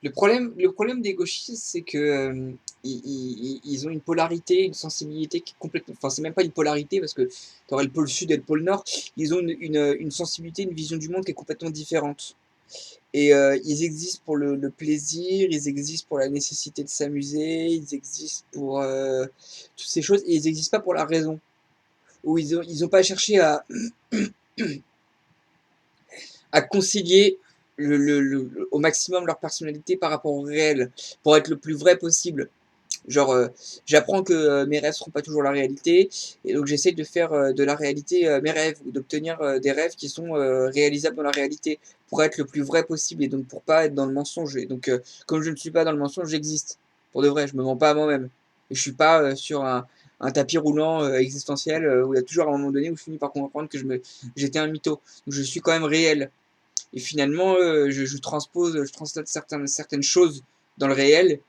Le problème des gauchistes, c'est que ils ont une polarité, une sensibilité qui est complètement. Enfin, c'est même pas une polarité parce que tu aurais le pôle sud et le pôle nord. Ils ont une sensibilité, une vision du monde qui est complètement différente. Et ils existent pour le plaisir, ils existent pour la nécessité de s'amuser, ils existent pour toutes ces choses, et ils n'existent pas pour la raison. Ou ils ont pas cherché à concilier au maximum leur personnalité par rapport au réel, pour être le plus vrai possible. Genre, j'apprends que mes rêves seront pas toujours la réalité, et donc j'essaie de faire de la réalité mes rêves, ou d'obtenir des rêves qui sont réalisables dans la réalité, pour être le plus vrai possible, et donc pour pas être dans le mensonge. Et donc, comme je ne suis pas dans le mensonge, j'existe. Pour de vrai, je me mens pas à moi-même. Et je suis pas sur un tapis roulant existentiel où il y a toujours un moment donné où je finis par comprendre que j'étais un mytho. Donc je suis quand même réel. Et finalement, je translate certaines choses dans le réel,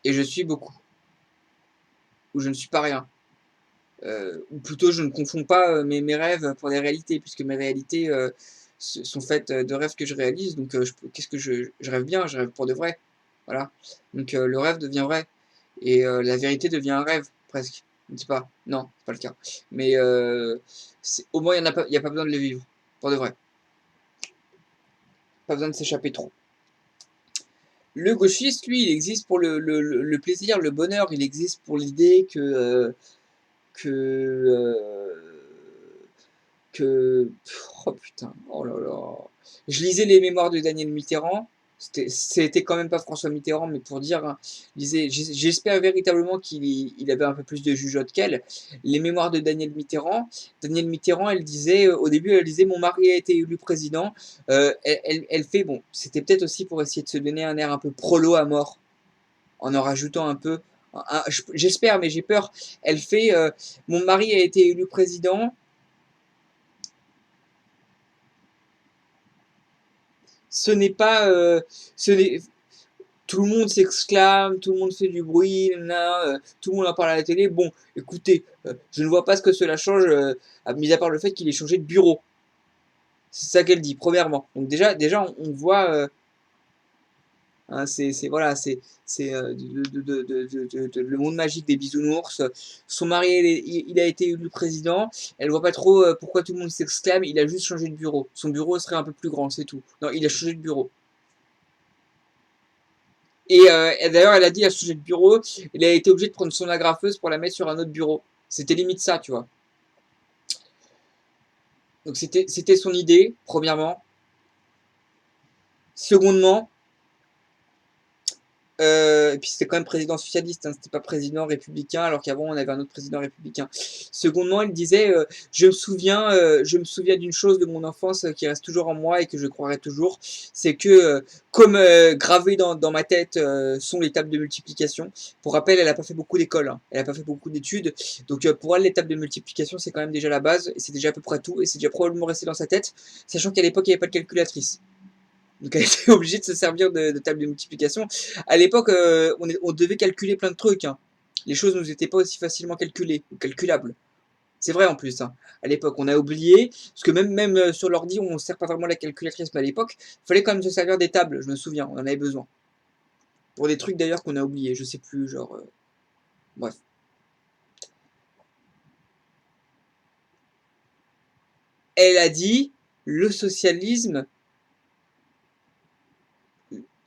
et je suis beaucoup, ou je ne suis pas rien. Ou plutôt, je ne confonds pas mes rêves pour des réalités, puisque mes réalités sont faites de rêves que je réalise. Donc, qu'est-ce que je rêve bien, je rêve pour de vrai. Voilà. Donc, le rêve devient vrai. Et la vérité devient un rêve, presque. Je ne sais pas. Non, c'est pas le cas. Mais au moins, il y a pas besoin de le vivre, pour de vrai. Pas besoin de s'échapper trop. Le gauchiste, lui, il existe pour le plaisir, le bonheur. Il existe pour l'idée que, que... Oh putain, oh là là. Je lisais les mémoires de Daniel Mitterrand. C'était quand même pas François Mitterrand, mais pour dire, hein, j'espère véritablement qu'il avait un peu plus de jugeote qu'elle. Les mémoires de Daniel Mitterrand. Daniel Mitterrand, elle disait, au début, elle disait, mon mari a été élu président. Elle fait, bon, c'était peut-être aussi pour essayer de se donner un air un peu prolo à mort, en rajoutant un peu. J'espère, mais j'ai peur. Elle fait, mon mari a été élu président. Ce n'est pas, ce n'est, tout le monde s'exclame, tout le monde fait du bruit, tout le monde en parle à la télé. Bon, écoutez, je ne vois pas ce que cela change, mis à part le fait qu'il ait changé de bureau. C'est ça qu'elle dit, premièrement. Donc déjà on voit, hein, voilà, c'est le monde magique des bisounours. Son mari, il a été élu président. Elle voit pas trop pourquoi tout le monde s'exclame. Il a juste changé de bureau. Son bureau serait un peu plus grand, c'est tout. Non, il a changé de bureau. Et d'ailleurs, elle a dit à ce sujet de bureau, il a été obligé de prendre son agrafeuse pour la mettre sur un autre bureau. C'était limite ça, tu vois. Donc c'était son idée, premièrement. Secondement, et puis c'était quand même président socialiste, hein, c'était pas président républicain, alors qu'avant on avait un autre président républicain. Secondement, il disait, je me souviens d'une chose de mon enfance qui reste toujours en moi et que je croirai toujours, c'est que comme gravé dans ma tête sont les tables de multiplication. Pour rappel, elle a pas fait beaucoup d'école, hein, elle a pas fait beaucoup d'études, donc pour elle les tables de multiplication c'est quand même déjà la base, et c'est déjà à peu près tout, et c'est déjà probablement resté dans sa tête, sachant qu'à l'époque il n'y avait pas de calculatrice. Donc elle était obligée de se servir de table de multiplication. À l'époque, on devait calculer plein de trucs, hein. Les choses ne nous étaient pas aussi facilement calculées ou calculables. C'est vrai en plus, hein. À l'époque, on a oublié, parce que même sur l'ordi, on ne sert pas vraiment la calculatrice, mais à l'époque, il fallait quand même se servir des tables, je me souviens, on en avait besoin. Pour des trucs d'ailleurs qu'on a oubliés, je sais plus, genre... bref. Elle a dit, le socialisme,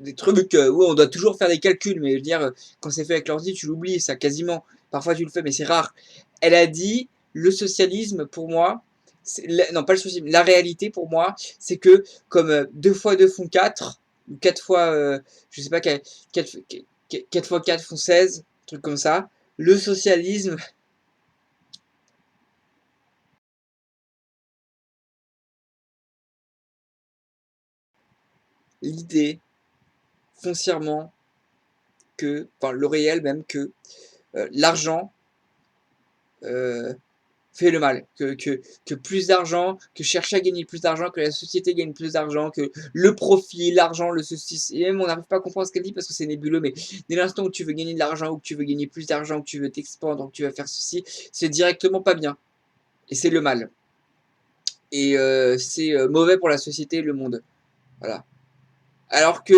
des trucs où on doit toujours faire des calculs, mais je veux dire, quand c'est fait avec l'ordi, tu l'oublies, ça quasiment. Parfois tu le fais, mais c'est rare. Elle a dit, le socialisme, pour moi, non pas le socialisme, la réalité pour moi, c'est que comme 2 fois 2 font 4, ou 4 fois, je sais pas, 4 fois 4 font 16, un truc comme ça, le socialisme, l'idée, foncièrement, que, enfin le réel même, que l'argent euh, fait le mal, que plus d'argent, que chercher à gagner plus d'argent, que la société gagne plus d'argent, que le profit, l'argent, le ceci, et même on n'arrive pas à comprendre ce qu'elle dit parce que c'est nébuleux, mais dès l'instant où tu veux gagner de l'argent, ou que tu veux gagner plus d'argent, ou que tu veux t'expandre, ou que tu veux faire ceci, c'est directement pas bien, et c'est le mal. et c'est mauvais pour la société et le monde. Voilà. Alors que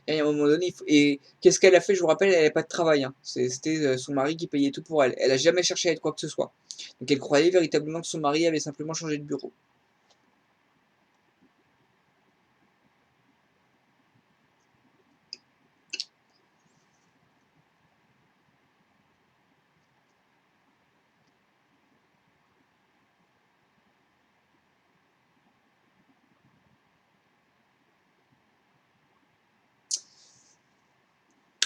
et à un moment donné, et qu'est-ce qu'elle a fait? Je vous rappelle, elle n'avait pas de travail. Hein. C'était son mari qui payait tout pour elle. Elle a jamais cherché à être quoi que ce soit. Donc elle croyait véritablement que son mari avait simplement changé de bureau.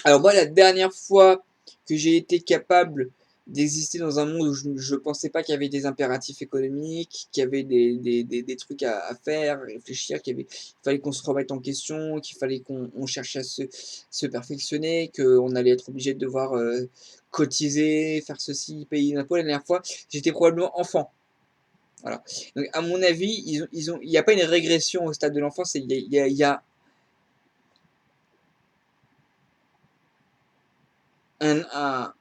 Alors moi, la dernière fois que j'ai été capable d'exister dans un monde où je pensais pas qu'il y avait des impératifs économiques, qu'il y avait des trucs à faire, à réfléchir, qu'il fallait qu'on se remette en question, qu'il fallait qu'on cherche à se perfectionner, qu'on allait être obligé de devoir cotiser, faire ceci, payer des impôts. La dernière fois, j'étais probablement enfant. Voilà. Donc, à mon avis, il n'y a pas une régression au stade de l'enfance, il y a un,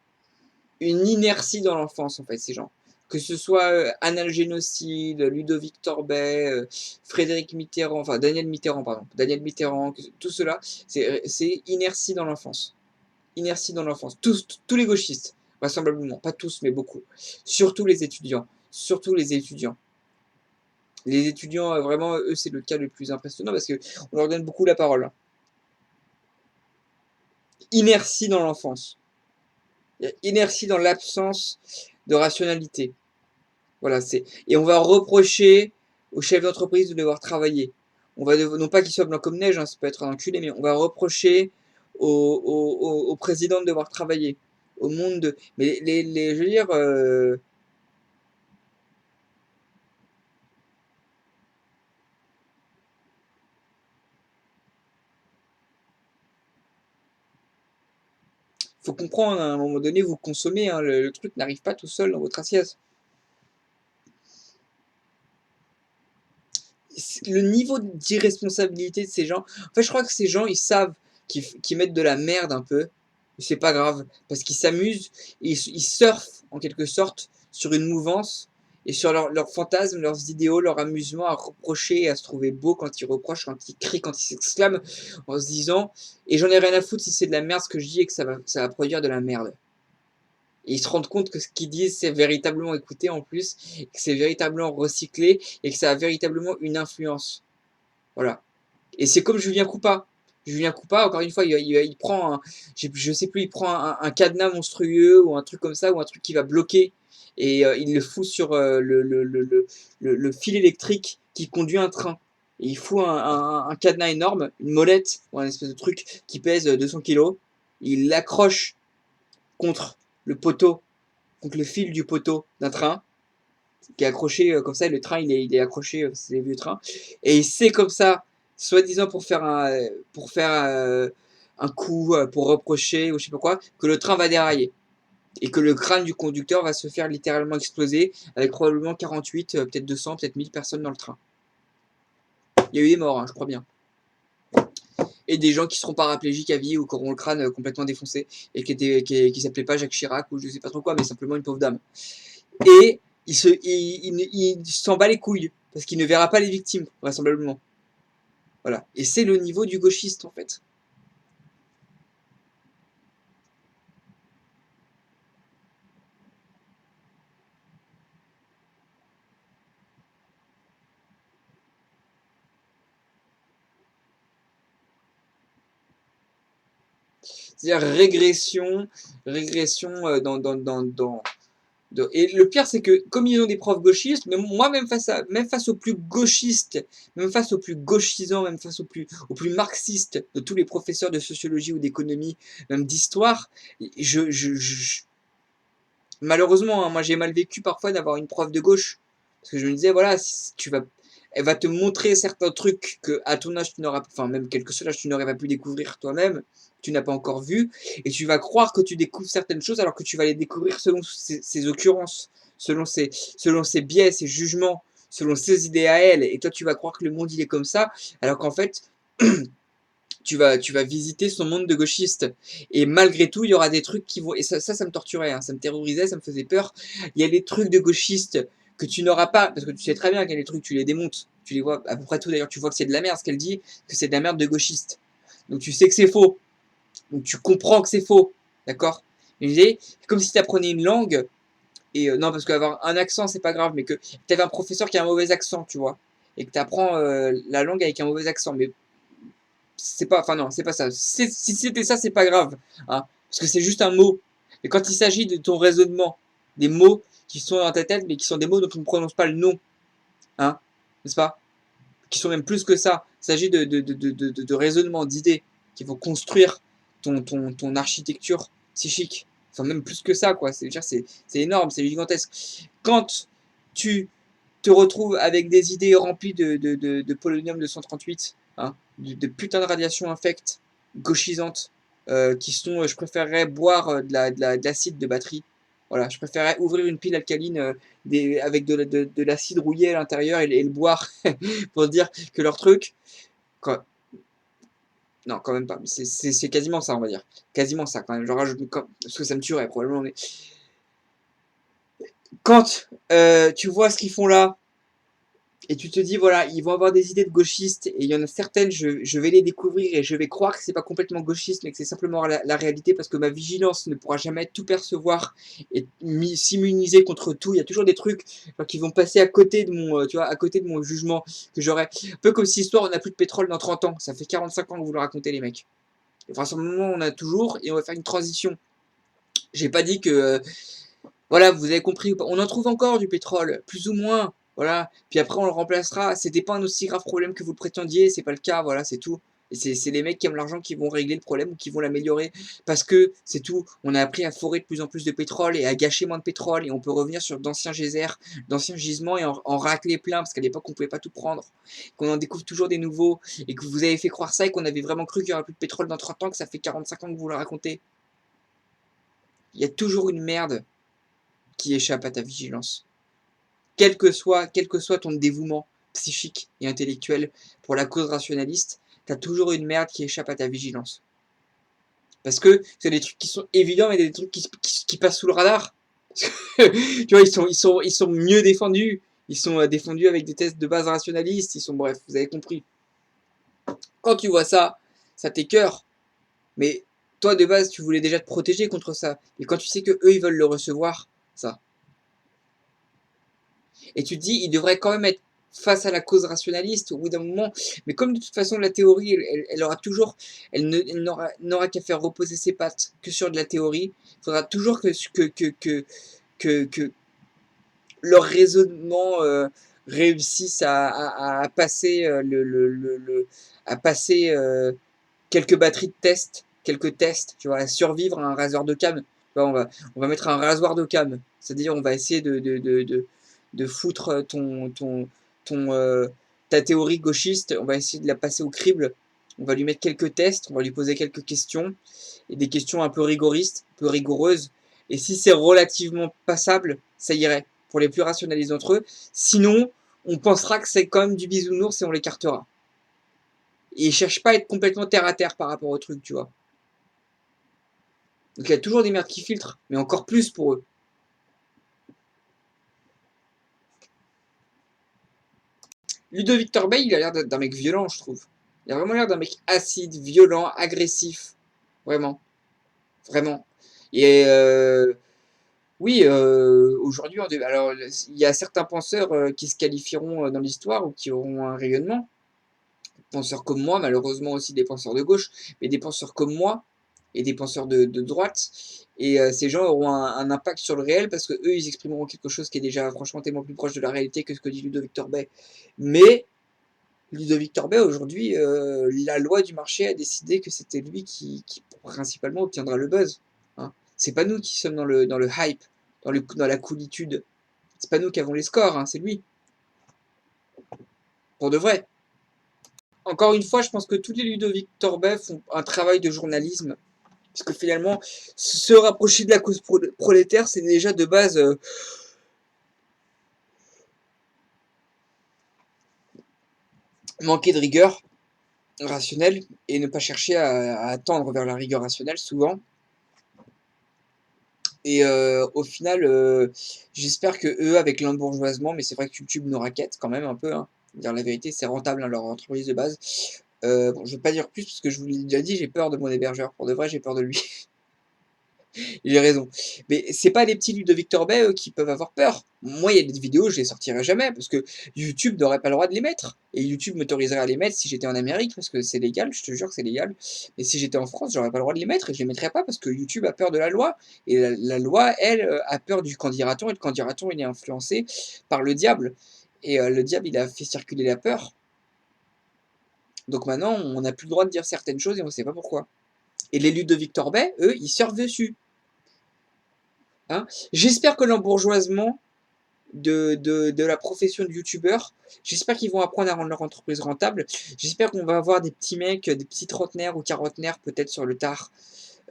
une inertie dans l'enfance, en fait, ces gens. Que ce soit Annal Génocide, Ludovic Torbet, Frédéric Mitterrand, enfin Daniel Mitterrand, pardon, Daniel Mitterrand, tout cela, c'est inertie dans l'enfance. Inertie dans l'enfance. Tous les gauchistes, vraisemblablement, pas tous, mais beaucoup. Surtout les étudiants. Surtout les étudiants. Les étudiants, vraiment, eux, c'est le cas le plus impressionnant parce qu'on leur donne beaucoup la parole. Hein. Inertie dans l'enfance. Inertie dans l'absence de rationalité. Voilà, et on va reprocher aux chefs d'entreprise de devoir travailler. Non pas qu'ils soient blancs comme neige, hein, ça peut être un enculé, mais on va reprocher au président de devoir travailler. Au monde de. Mais je veux dire, faut comprendre, hein, à un moment donné, vous consommez, hein, le truc n'arrive pas tout seul dans votre assiette. Le niveau d'irresponsabilité de ces gens, en fait, je crois que ces gens, ils savent qu'ils mettent de la merde un peu, c'est pas grave, parce qu'ils s'amusent, ils surfent en quelque sorte sur une mouvance et sur leurs fantasmes, leurs idéaux, leur amusement à reprocher et à se trouver beau quand ils reprochent, quand ils crient, quand ils s'exclament, en se disant, et j'en ai rien à foutre si c'est de la merde ce que je dis et que ça va produire de la merde. Et ils se rendent compte que ce qu'ils disent, c'est véritablement écouté en plus, que c'est véritablement recyclé et que ça a véritablement une influence. Voilà. Et c'est comme Julien Coupa. Julien Coupa, encore une fois, il prend je sais plus, il prend un cadenas monstrueux ou un truc comme ça, ou un truc qui va bloquer, et il le fout sur le fil électrique qui conduit un train. Et il fout un cadenas énorme, une molette, ou un espèce de truc qui pèse 200 kilos, il l'accroche contre le poteau, contre le fil du poteau d'un train, qui est accroché comme ça, et le train il est accroché, c'est des vieux trains, et il sait comme ça, soi-disant pour faire un coup, pour reprocher ou je sais pas quoi, que le train va dérailler. Et que le crâne du conducteur va se faire littéralement exploser avec probablement 48, peut-être 200, peut-être 1000 personnes dans le train. Il y a eu des morts, hein, je crois bien. Et des gens qui seront paraplégiques à vie ou qui auront le crâne complètement défoncé et qui s'appelaient pas Jacques Chirac ou je sais pas trop quoi, mais simplement une pauvre dame. Et il s'en bat les couilles parce qu'il ne verra pas les victimes, vraisemblablement. Voilà. Et c'est le niveau du gauchiste, en fait. C'est-à-dire régression et le pire, c'est que comme ils ont des profs gauchistes, mais moi, même face aux plus gauchistes, même face aux plus gauchisants, même face aux plus marxistes de tous les professeurs de sociologie ou d'économie, même d'histoire, malheureusement, hein, moi j'ai mal vécu parfois d'avoir une prof de gauche. Parce que je me disais, voilà, si elle va te montrer certains trucs que à ton âge tu n'auras, enfin même quelque chose tu n'aurais pas pu découvrir toi-même, tu n'as pas encore vu, et tu vas croire que tu découvres certaines choses alors que tu vas les découvrir selon ses occurrences, selon ses biais, ses jugements, selon ses idées à elle, et toi tu vas croire que le monde il est comme ça, alors qu'en fait tu vas visiter son monde de gauchiste. Et malgré tout, il y aura des trucs qui vont. Et ça me torturait, hein, ça me terrorisait, ça me faisait peur. Il y a des trucs de gauchistes que tu n'auras pas, parce que tu sais très bien qu'il y a des trucs, tu les démontes, tu les vois à peu près tout d'ailleurs, tu vois que c'est de la merde ce qu'elle dit, que c'est de la merde de gauchiste. Donc tu sais que c'est faux. Donc tu comprends que c'est faux. D'accord? C'est comme si tu apprenais une langue, et non, parce qu'avoir un accent, c'est pas grave, mais que tu avais un professeur qui a un mauvais accent, tu vois, et que tu apprends la langue avec un mauvais accent, mais c'est pas, enfin non, c'est pas ça. Si c'était ça, c'est pas grave, hein, parce que c'est juste un mot. Et quand il s'agit de ton raisonnement, des mots qui sont dans ta tête, mais qui sont des mots dont on ne prononce pas le nom, hein, n'est-ce pas? Qui sont même plus que ça. Il s'agit de raisonnement, d'idées, qui vont construire ton architecture psychique. Enfin, même plus que ça, quoi. C'est énorme, c'est gigantesque. Quand tu te retrouves avec des idées remplies de polonium 238, hein, de putain de radiation infecte, gauchisante, qui sont, je préférerais boire de l'acide de batterie. Voilà, je préférerais ouvrir une pile alcaline avec de l'acide rouillé à l'intérieur et le boire pour dire que leur truc, quoi, non, quand même pas. C'est quasiment ça, on va dire. Quasiment ça, quand même. Je rajoute, parce que ça me tuerait probablement. Mais quand tu vois ce qu'ils font là, et tu te dis, voilà, ils vont avoir des idées de gauchistes, et il y en a certaines, je vais les découvrir, et je vais croire que c'est pas complètement gauchiste, mais que c'est simplement la réalité, parce que ma vigilance ne pourra jamais tout percevoir et s'immuniser contre tout. Il y a toujours des trucs qui vont passer à côté de mon, tu vois, à côté de mon jugement que j'aurais. Un peu comme si histoire, on n'a plus de pétrole dans 30 ans. Ça fait 45 ans que vous le racontez, les mecs. Enfin, ce moment, on a toujours, et on va faire une transition. J'ai pas dit que voilà, vous avez compris. On en trouve encore du pétrole, plus ou moins. Voilà. Puis après, on le remplacera. C'était pas un aussi grave problème que vous le prétendiez. C'est pas le cas. Voilà, c'est tout. Et c'est les mecs qui aiment l'argent qui vont régler le problème ou qui vont l'améliorer. Parce que c'est tout. On a appris à forer de plus en plus de pétrole et à gâcher moins de pétrole. Et on peut revenir sur d'anciens geysers, d'anciens gisements et en racler plein. Parce qu'à l'époque, on pouvait pas tout prendre. Qu'on en découvre toujours des nouveaux. Et que vous avez fait croire ça et qu'on avait vraiment cru qu'il y aurait plus de pétrole dans 30 ans, que ça fait 45 ans que vous le racontez. Il y a toujours une merde qui échappe à ta vigilance. Quel que soit ton dévouement psychique et intellectuel pour la cause rationaliste, t'as toujours une merde qui échappe à ta vigilance. Parce que c'est des trucs qui sont évidents, mais des trucs qui passent sous le radar. Tu vois, ils sont mieux défendus. Ils sont défendus avec des tests de base rationalistes. Ils sont, bref, vous avez compris. Quand tu vois ça, ça t'écœure. Mais toi, de base, tu voulais déjà te protéger contre ça. Et quand tu sais que eux, ils veulent le recevoir, ça, et tu te dis, il devrait quand même être face à la cause rationaliste au bout d'un moment. Mais comme de toute façon, la théorie, elle aura toujours, elle n'aura qu'à faire reposer ses pattes que sur de la théorie. Il faudra toujours que leur raisonnement réussisse à passer, à passer quelques batteries de tests, quelques tests, tu vois, à survivre à un rasoir de cam. On va mettre un rasoir de cam. C'est-à-dire, on va essayer de foutre ton, ta théorie gauchiste, on va essayer de la passer au crible. On va lui mettre quelques tests, on va lui poser quelques questions, et des questions un peu rigoristes, un peu rigoureuses. Et si c'est relativement passable, ça irait, pour les plus rationalistes d'entre eux. Sinon, on pensera que c'est quand même du bisounours et on l'écartera. Et ils cherchent pas à être complètement terre à terre par rapport au truc, tu vois. Donc il y a toujours des merdes qui filtrent, mais encore plus pour eux. Ludovic Torbay, il a l'air d'un mec violent, je trouve. Il a vraiment l'air d'un mec acide, violent, agressif. Vraiment. Vraiment. Et oui, aujourd'hui, alors il y a certains penseurs qui se qualifieront dans l'histoire ou qui auront un rayonnement. Penseurs comme moi, malheureusement aussi des penseurs de gauche, mais des penseurs comme moi et des penseurs de droite. Et ces gens auront un impact sur le réel parce que eux, ils exprimeront quelque chose qui est déjà franchement tellement plus proche de la réalité que ce que dit Ludovic Torbay. Mais Ludovic Torbay, aujourd'hui, la loi du marché a décidé que c'était lui qui principalement obtiendra le buzz. Hein. C'est pas nous qui sommes dans le hype, dans la coolitude. C'est pas nous qui avons les scores, hein, c'est lui. Pour de vrai. Encore une fois, je pense que tous les Ludovic Torbay font un travail de journalisme. Parce que finalement, se rapprocher de la cause prolétaire, c'est déjà de base manquer de rigueur rationnelle et ne pas chercher à tendre vers la rigueur rationnelle souvent. Et au final, j'espère que eux, avec l'embourgeoisement, mais c'est vrai que YouTube nous raquette quand même un peu, hein. Dire la vérité, c'est rentable, hein, leur entreprise de base. Bon, je vais pas dire plus parce que je vous l'ai déjà dit, j'ai peur de mon hébergeur. Pour de vrai, j'ai peur de lui. J'ai raison. Mais c'est pas les petits Ludovic Torbet qui peuvent avoir peur. Moi, il y a des vidéos, je les sortirai jamais parce que YouTube n'aurait pas le droit de les mettre. Et YouTube m'autoriserait à les mettre si j'étais en Amérique parce que c'est légal, je te jure que c'est légal. Mais si j'étais en France, j'aurais pas le droit de les mettre et je les mettrais pas parce que YouTube a peur de la loi. Et la loi, elle, a peur du candidaton et le candidaton, il est influencé par le diable. Et le diable, il a fait circuler la peur. Donc maintenant, on n'a plus le droit de dire certaines choses et on sait pas pourquoi. Et les Ludovic Torbet, eux, ils surfent dessus. Hein. J'espère que l'embourgeoisement de la profession de youtubeur, j'espère qu'ils vont apprendre à rendre leur entreprise rentable. J'espère qu'on va avoir des petits mecs, des petits trentenaires ou quarantenaires peut-être sur le tard,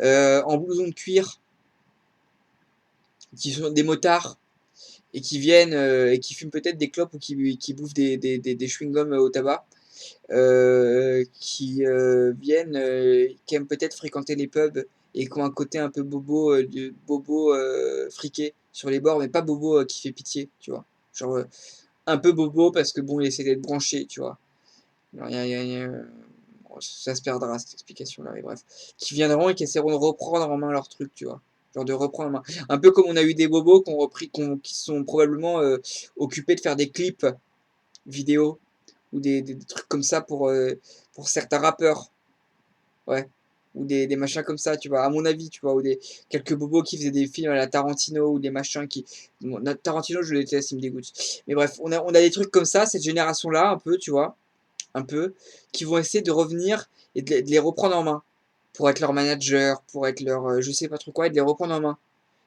en blouson de cuir, qui sont des motards et qui viennent et qui fument peut-être des clopes ou qui bouffent des chewing-gums au tabac. Qui viennent, qui aiment peut-être fréquenter les pubs et qui ont un côté un peu bobo, bobo friqué sur les bords, mais pas bobo qui fait pitié, tu vois. Genre un peu bobo parce que bon, il essaie d'être branché, tu vois. Alors, bon, ça se perdra cette explication-là, mais bref. Qui viendront et qui essaieront de reprendre en main leur truc, tu vois. Genre de reprendre en main. Un peu comme on a eu des bobos qui sont probablement occupés de faire des clips vidéo ou des trucs comme ça pour certains rappeurs, ouais. Ou des machins comme ça, tu vois, à mon avis, tu vois, ou quelques bobos qui faisaient des films à la Tarantino ou des machins qui. Bon, Tarantino, je le déteste, il me dégoûte. Mais bref, on a des trucs comme ça, cette génération-là, un peu, tu vois, un peu, qui vont essayer de revenir et de les reprendre en main. Pour être leur manager, pour être leur je sais pas trop quoi, et de les reprendre en main.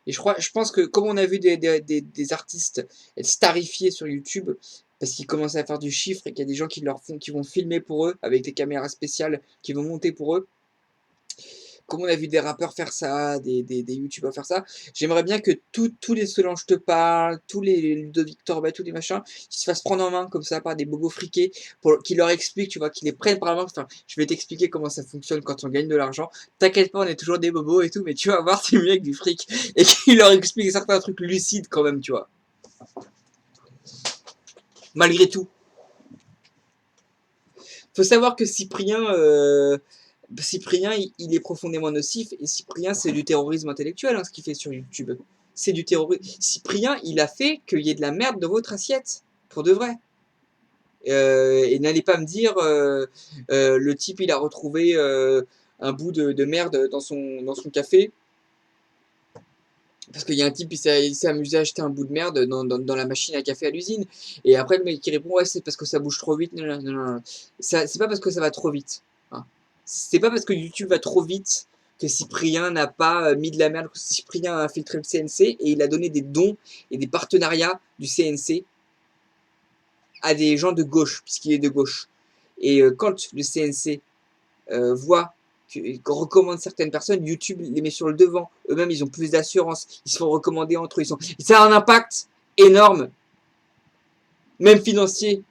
Et je pense que comme on a vu des artistes être starifiés sur YouTube, parce qu'ils commencent à faire du chiffre et qu'il y a des gens qui vont filmer pour eux avec des caméras spéciales qui vont monter pour eux, comme on a vu des rappeurs faire ça, des youtubeurs faire ça, j'aimerais bien que tous les Solange te parle, tous les Ludovic Torba, tous les machins, ils se fassent prendre en main comme ça par des bobos friqués, pour qu'ils leur expliquent, tu vois, qu'ils les prennent par la main, enfin, je vais t'expliquer comment ça fonctionne quand on gagne de l'argent, t'inquiète pas, on est toujours des bobos et tout, mais tu vas voir, c'est mieux avec du fric, et qu'ils leur expliquent certains trucs lucides quand même, tu vois, malgré tout. Faut savoir que Cyprien, il est profondément nocif, et Cyprien, c'est du terrorisme intellectuel, hein, ce qu'il fait sur YouTube. C'est du terrorisme. Cyprien, il a fait qu'il y ait de la merde dans votre assiette, pour de vrai. Et n'allez pas me dire, le type, il a retrouvé un bout de merde dans son café, parce qu'il y a un type, il s'est amusé à acheter un bout de merde dans la machine à café à l'usine. Et après, le mec qui répond, ouais, c'est parce que ça bouge trop vite. Non, non, non, non. C'est pas parce que ça va trop vite. Hein. C'est pas parce que YouTube va trop vite que Cyprien n'a pas mis de la merde. Cyprien a infiltré le CNC et il a donné des dons et des partenariats du CNC à des gens de gauche, puisqu'il est de gauche. Et quand le CNC voit qu'on recommande certaines personnes, YouTube les met sur le devant. Eux-mêmes, ils ont plus d'assurance. Ils se font recommander entre eux. Ça a un impact énorme, même financier.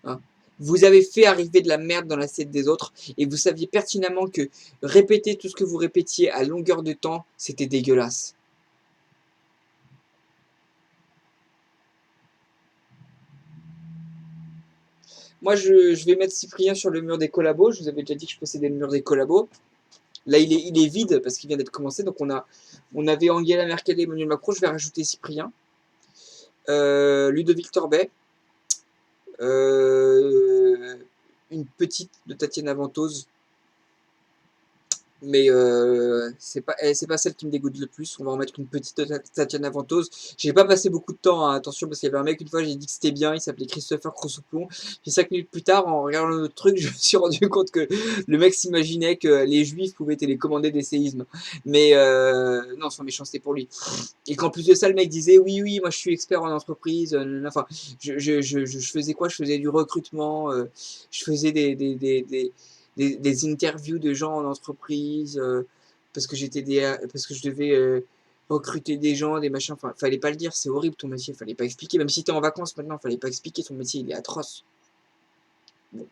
Hein. Vous avez fait arriver de la merde dans l'assiette des autres et vous saviez pertinemment que répéter tout ce que vous répétiez à longueur de temps, c'était dégueulasse. Moi, je vais mettre Cyprien sur le mur des collabos. Je vous avais déjà dit que je possédais le mur des collabos. Là, il est vide parce qu'il vient d'être commencé. Donc, on avait Angela Merkel et Emmanuel Macron. Je vais rajouter Cyprien. Ludovic Torbet. Une petite de Tatiana Ventose, mais c'est pas celle qui me dégoûte le plus. On va en mettre une petite de Tatiana Ventose. J'ai pas passé beaucoup de temps, hein, attention, parce qu'il y avait un mec, une fois, j'ai dit que c'était bien, il s'appelait Christopher Crossoupon. Puis 5 minutes plus tard, en regardant notre truc, je me suis rendu compte que le mec s'imaginait que les juifs pouvaient télécommander des séismes. Mais non, sans méchanceté pour lui. Et qu'en plus de ça, le mec disait oui, oui, moi je suis expert en entreprise. Enfin, je faisais quoi? Je faisais du recrutement, je faisais des interviews de gens en entreprise, parce que je devais recruter des gens, des machins. Enfin, fallait pas le dire, c'est horrible ton métier, fallait pas expliquer. Même si t'es en vacances maintenant, fallait pas expliquer ton métier, il est atroce. Bon.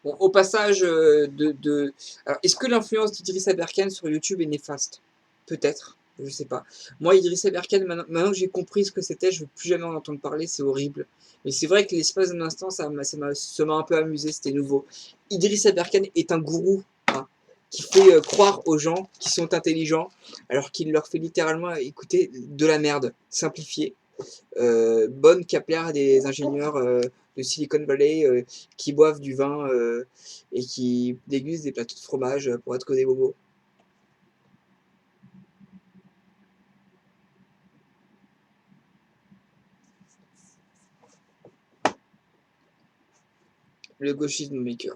Bon, au passage, alors, est-ce que l'influence d'Idriss Aberkan sur YouTube est néfaste? Peut-être, je sais pas. Moi, Idriss Aberkan, maintenant que j'ai compris ce que c'était, je veux plus jamais en entendre parler, c'est horrible. Mais c'est vrai que l'espace d'un instant, ça m'a un peu amusé, c'était nouveau. Idriss Aberkan est un gourou, hein, qui fait croire aux gens qui sont intelligents, alors qu'il leur fait littéralement écouter de la merde, simplifiée. Bonne capillaire des ingénieurs de Silicon Valley qui boivent du vin et qui dégustent des plateaux de fromage pour être que des bobos. Le gauchisme maker.